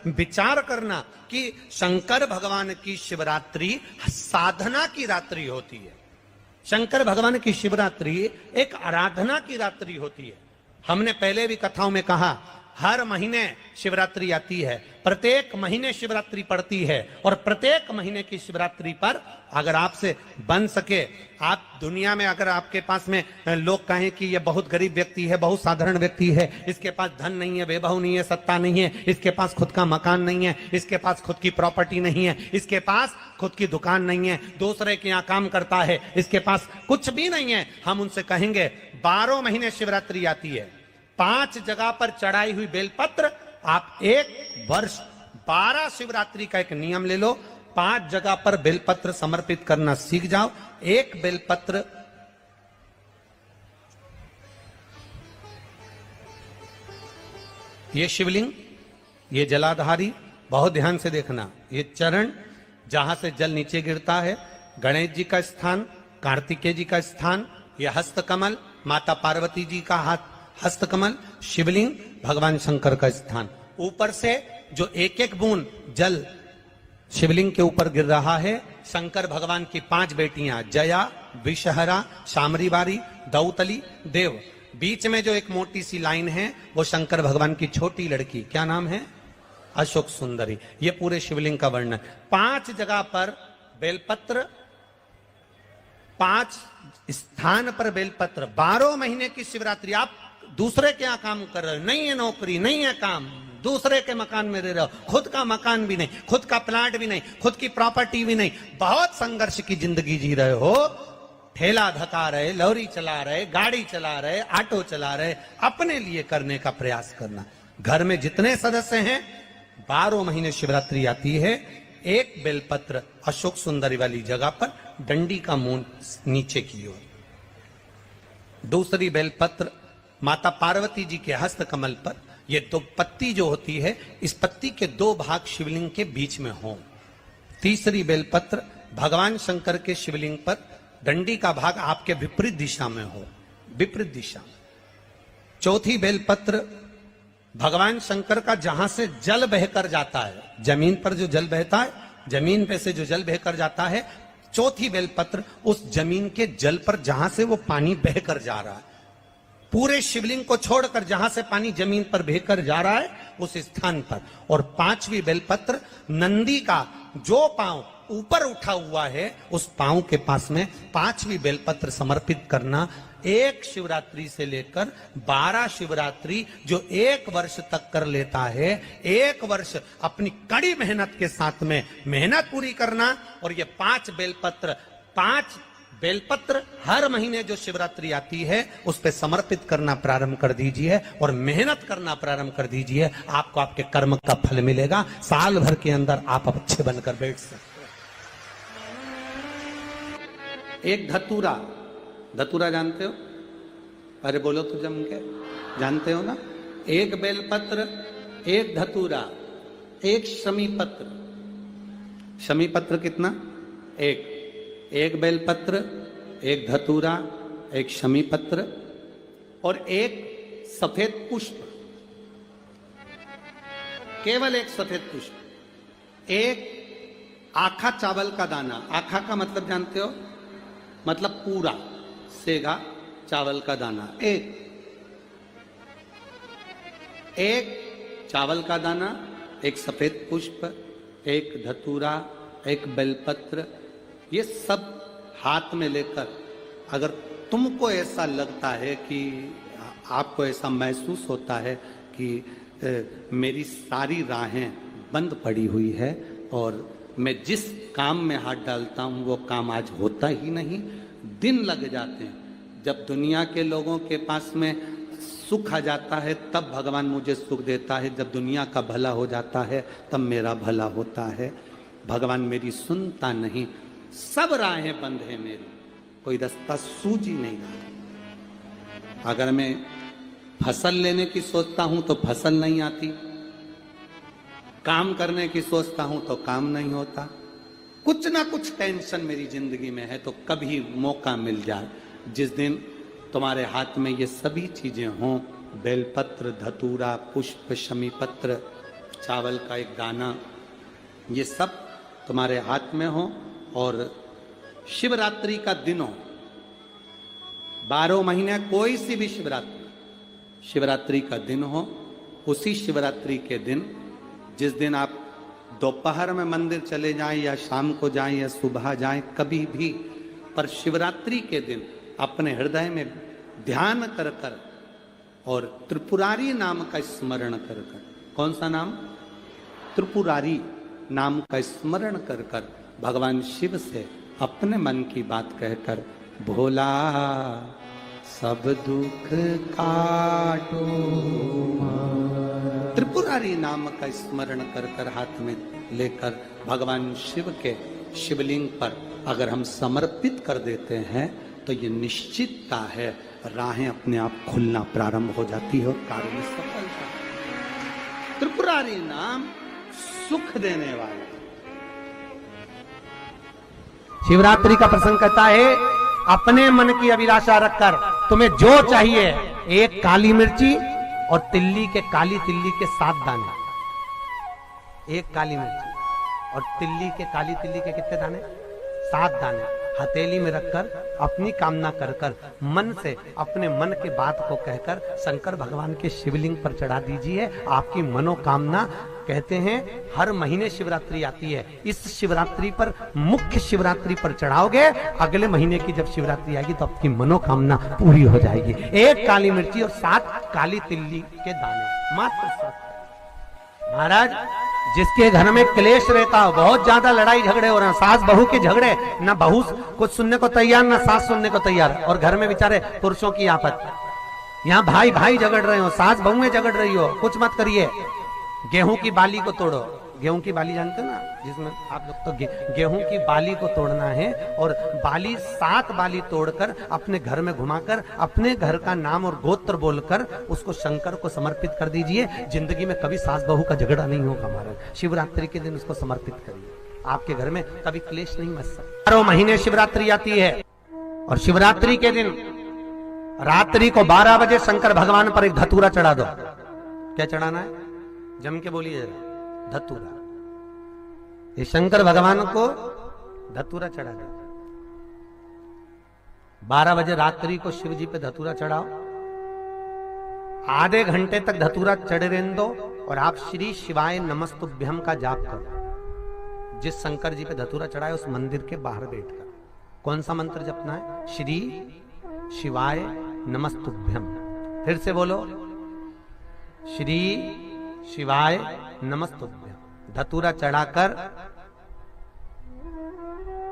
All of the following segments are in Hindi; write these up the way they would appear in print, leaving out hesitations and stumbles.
विचार करना कि शंकर भगवान की शिवरात्रि साधना की रात्रि होती है। शंकर भगवान की शिवरात्रि एक आराधना की रात्रि होती है। हमने पहले भी कथाओं में कहा, हर महीने शिवरात्रि आती है, प्रत्येक महीने शिवरात्रि पड़ती है, और प्रत्येक महीने की शिवरात्रि पर अगर आपसे बन सके, आप दुनिया में अगर आपके पास में लोग कहें कि ये बहुत गरीब व्यक्ति है, बहुत साधारण व्यक्ति है, इसके पास धन नहीं है, वैभव नहीं है, सत्ता नहीं है, इसके पास खुद का मकान नहीं है, इसके पास खुद की प्रॉपर्टी नहीं है, इसके पास खुद की दुकान नहीं है, दूसरे के यहाँ काम करता है, इसके पास कुछ भी नहीं है, हम उनसे कहेंगे 12 महीने शिवरात्रि आती है, 5 जगह पर चढ़ाई हुई बेलपत्र, आप एक वर्ष 12 शिवरात्रि का एक नियम ले लो, 5 जगह पर बेलपत्र समर्पित करना सीख जाओ। एक बेलपत्र ये शिवलिंग, ये जलाधारी, बहुत ध्यान से देखना, ये चरण जहां से जल नीचे गिरता है, गणेश जी का स्थान, कार्तिकेय जी का स्थान, ये हस्तकमल माता पार्वती जी का हाथ हस्तकमल, शिवलिंग भगवान शंकर का स्थान। ऊपर से जो एक एक बूंद जल शिवलिंग के ऊपर गिर रहा है, शंकर भगवान की 5 बेटियां जया, विषहरा, शामरीबारी, दौतली, देव। बीच में जो एक मोटी सी लाइन है वो शंकर भगवान की छोटी लड़की, क्या नाम है? अशोक सुंदरी। ये पूरे शिवलिंग का वर्णन। 5 जगह पर बेलपत्र, 5 स्थान पर बेलपत्र। 12 महीने की शिवरात्रि। आप दूसरे के यहाँ काम कर रहे हो, नहीं है नौकरी, नहीं है काम, दूसरे के मकान में रह रहे हो, खुद का मकान भी नहीं, खुद का प्लाट भी नहीं, खुद की प्रॉपर्टी भी नहीं, बहुत संघर्ष की जिंदगी जी रहे हो, ठेला धका रहे, लॉरी चला रहे, गाड़ी चला रहे, ऑटो चला रहे, अपने लिए करने का प्रयास करना। घर में जितने सदस्य हैं, 12 महीने शिवरात्रि आती है, एक बेलपत्र अशोक सुंदरी वाली जगह पर, डंडी का मुंह नीचे की ओर। दूसरी बेलपत्र माता पार्वती जी के हस्त कमल पर। ये 2 पत्ती जो होती है, इस पत्ती के 2 भाग शिवलिंग के बीच में हो। तीसरी बेलपत्र भगवान शंकर के शिवलिंग पर, डंडी का भाग आपके विपरीत दिशा में हो, विपरीत दिशा। चौथी बेलपत्र भगवान शंकर का जहां से जल बहकर जाता है, जमीन पर जो जल बहता है, जमीन पे से जो जल बहकर जाता है, चौथी बेलपत्र उस जमीन के जल पर जहां से वो पानी बहकर जा रहा है, पूरे शिवलिंग को छोड़कर जहां से पानी जमीन पर बहकर जा रहा है उस स्थान पर। और 5वीं बेलपत्र नंदी का जो पांव ऊपर उठा हुआ है, उस पांव के पास में 5वीं बेलपत्र समर्पित करना। एक शिवरात्रि से लेकर 12 शिवरात्रि जो 1 वर्ष तक कर लेता है, 1 वर्ष अपनी कड़ी मेहनत के साथ में मेहनत पूरी करना। और ये 5 बेलपत्र हर महीने जो शिवरात्रि आती है उस पे समर्पित करना प्रारंभ कर दीजिए और मेहनत करना प्रारंभ कर दीजिए। आपको आपके कर्म का फल मिलेगा। साल भर के अंदर आप अच्छे बनकर बैठ सकते हैं। एक धतूरा, धतूरा जानते हो? अरे बोलो तो जम के, जानते हो ना? एक बेलपत्र, एक धतूरा, एक शमी पत्र। शमी पत्र कितना? एक बेलपत्र, एक धतूरा, एक शमी पत्र और एक सफेद पुष्प, केवल एक सफेद पुष्प। एक आखा चावल का दाना, आखा का मतलब जानते हो? मतलब पूरा सेगा चावल का दाना। एक चावल का दाना, एक सफेद पुष्प, एक धतूरा, एक बेलपत्र, ये सब हाथ में लेकर, अगर तुमको ऐसा लगता है कि आपको ऐसा महसूस होता है कि मेरी सारी राहें बंद पड़ी हुई है और मैं जिस काम में हाथ डालता हूँ वो काम आज होता ही नहीं, दिन लग जाते हैं। जब दुनिया के लोगों के पास में सुख आ जाता है तब भगवान मुझे सुख देता है, जब दुनिया का भला हो जाता है तब मेरा भला होता है। भगवान मेरी सुनता नहीं, सब राहें बंद है मेरी, कोई रास्ता सूझ ही नहीं रहा। अगर मैं फसल लेने की सोचता हूं तो फसल नहीं आती, काम करने की सोचता हूं तो काम नहीं होता, कुछ ना कुछ टेंशन मेरी जिंदगी में है। तो कभी मौका मिल जाए जिस दिन तुम्हारे हाथ में ये सभी चीजें हों, बेलपत्र, धतूरा, पुष्प, शमी पत्र चावल का एक दाना, ये सब तुम्हारे हाथ में हो। और शिवरात्रि का दिन हो, 12 महीने कोई सी भी शिवरात्रि का दिन हो, उसी शिवरात्रि के दिन, जिस दिन आप दोपहर में मंदिर चले जाएं या शाम को जाएं या सुबह जाएं, कभी भी, पर शिवरात्रि के दिन अपने हृदय में ध्यान कर कर और त्रिपुरारी नाम का स्मरण कर कर, कौन सा नाम? त्रिपुरारी नाम का स्मरण कर कर भगवान शिव से अपने मन की बात कहकर, भोला सब दुख काटो, त्रिपुरारी नाम का स्मरण कर कर हाथ में लेकर भगवान शिव के शिवलिंग पर अगर हम समर्पित कर देते हैं तो ये निश्चितता है, राहें अपने आप खुलना प्रारंभ हो जाती है और कार्य में सफलता। त्रिपुरारी नाम सुख देने वाला। शिवरात्रि का प्रसंग कहता है, अपने मन की अभिलाषा रखकर तुम्हें जो चाहिए, एक काली मिर्ची और काली तिल्ली के 7 दाने, एक काली मिर्ची और काली तिल्ली के कितने दाने? 7 दाने हथेली में रखकर अपनी कामना कर कर मन से अपने मन के बात को कहकर शंकर भगवान के शिवलिंग पर चढ़ा दीजिए। आपकी मनोकामना, कहते हैं हर महीने शिवरात्रि आती है, इस शिवरात्रि पर, मुख्य शिवरात्रि पर चढ़ाओगे, अगले महीने की जब शिवरात्रि आएगी तो आपकी मनोकामना पूरी हो जाएगी। एक काली मिर्ची और 7 काली तिल्ली के दाने, मात्र 7। महाराज, जिसके घर में क्लेश रहता हो, बहुत ज्यादा लड़ाई झगड़े हो रहे हैं, सास बहू के झगड़े, ना बहू कुछ सुनने को तैयार ना सास सुनने को तैयार, और घर में बेचारे पुरुषों की आफत, यहाँ भाई भाई झगड़ रहे हो, सास बहुएं झगड़ रही हो, कुछ मत करिए। गेहूं की बाली को तोड़ो, गेहूं की बाली जानते ना, जिसमें आप लोग तो गेहूं की बाली को तोड़ना है, और बाली 7 बाली तोड़कर अपने घर में घुमाकर अपने घर का नाम और गोत्र बोलकर उसको शंकर को समर्पित कर दीजिए। जिंदगी में कभी सास बहू का झगड़ा नहीं होगा महाराज। शिवरात्रि के दिन उसको समर्पित करिए, आपके घर में कभी क्लेश नहीं मच सकता। 12 महीने शिवरात्रि आती है, और शिवरात्रि के दिन रात्रि को 12 बजे शंकर भगवान पर एक धतूरा चढ़ा दो। क्या चढ़ाना है? जम के बोलिए जरा, धतूरा। ये शंकर भगवान को धतूरा चढ़ा दो। 12 बजे रात्रि को शिव जी पे धतूरा चढ़ाओ, आधे घंटे तक धतूरा चढ़े रहने दो, और आप श्री शिवाय नमस्तुभ्यम का जाप करो। जिस शंकर जी पे धतूरा चढ़ाए उस मंदिर के बाहर बैठकर कौन सा मंत्र जपना है? श्री शिवाय नमस्तुभ्यम। फिर से बोलो, श्री शिवाय नमस्तुभ्यम। धतूरा चढ़ाकर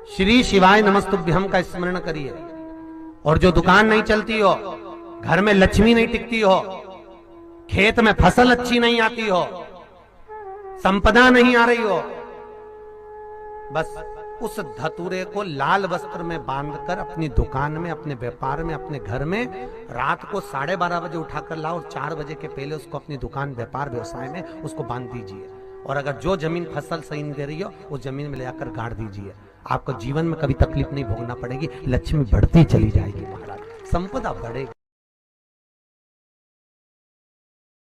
श्री शिवाय नमस्तुभ्यम का स्मरण करिए। और जो दुकान नहीं चलती हो, घर में लक्ष्मी नहीं टिकती हो, खेत में फसल अच्छी नहीं आती हो, संपदा नहीं आ रही हो, बस उस धतूरे को लाल वस्त्र में बांधकर अपनी दुकान में, अपने व्यापार में, अपने घर में रात को 12:30 बजे उठाकर लाओ, और 4 बजे के पहले उसको अपनी दुकान, व्यापार, व्यवसाय में उसको बांध दीजिए। और अगर जो जमीन फसल सही नहीं दे रही हो, वो जमीन में ले जाकर गाड़ दीजिए। आपको जीवन में कभी तकलीफ नहीं भोगना पड़ेगी, लक्ष्मी बढ़ती चली जाएगी महाराज, संपदा बढ़ेगी।